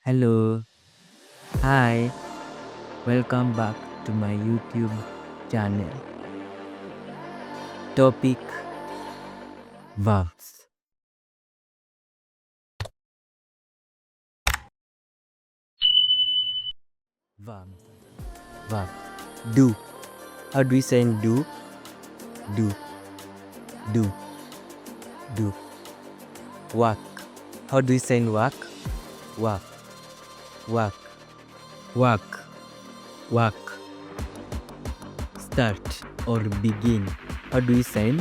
Hello, hi, welcome back to my YouTube channel. Topic verbs. Verbs. Verb. Do. How do we say do? Do. Do. Do. Work. How do we say work? Work. Work. Work. Work. Start or begin. How do we say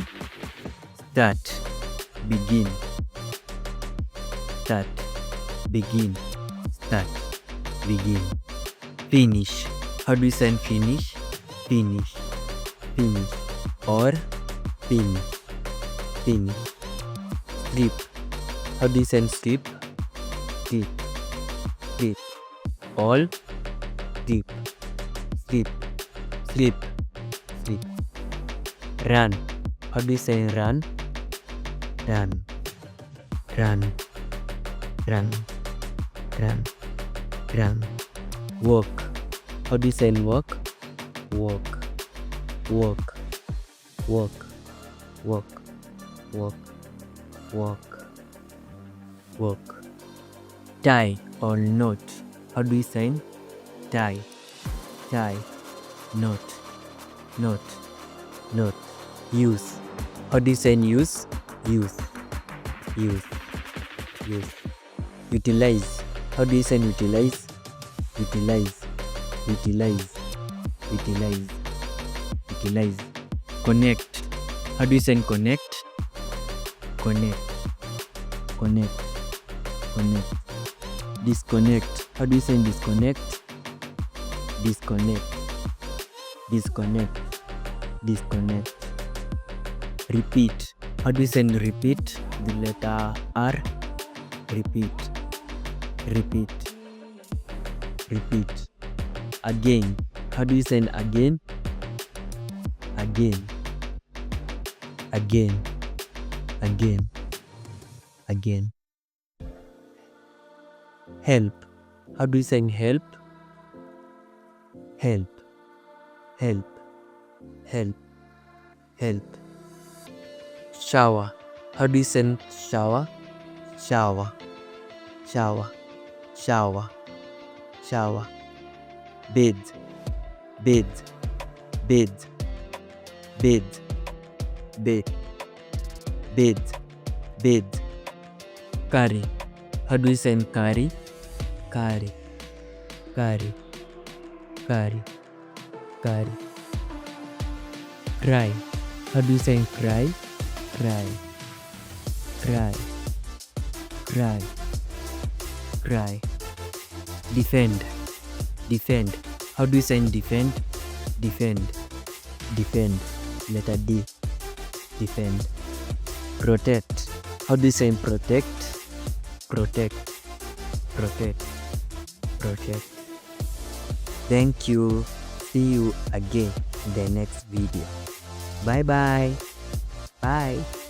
start? Begin. Start. Begin. Start. Begin. Finish. How do we say finish? Finish. Finish. Or finish. Finish. Sleep. How do you say sleep? Sleep. Sleep. All. Sleep. Sleep. Sleep. Sleep. Run. How do you say run? Run. Run. Run. Run. Run. Walk. How do you say walk? Walk. Walk. Walk. Walk. Walk. Walk. Walk. Tie or knot. How do you say tie? Tie. Knot. Knot. Knot. Use. How do you say use? Use. Use. Use. Utilize. How do you say utilize? Utilize. Utilize. Utilize. Utilize. Connect. How do you say connect? Connect. Connect. Connect. Disconnect. How do you say disconnect? Disconnect. Disconnect. Disconnect. Repeat. How do you say repeat? The letter R. Repeat. Repeat. Repeat. Again. How do you say again? Again. Again. Again. Again. Help. How do you say help? Help. Help. Help. Help. Shower. How do you say shower? Shower. Shower. Shower. Shower. Bed. Bed. Bed. Bed. Bed. Bed. Bed. Carry. How do you say carry? Carry. Carry. Carry. Carry. Cry. How do you say cry? Cry. Cry. Cry. Cry. Defend. Defend. How do you say defend? Defend. Defend. Letter D. Defend. Protect. How do you say protect? Protect. Protect. Protect. Thank you. See you again in the next video. Bye bye. Bye.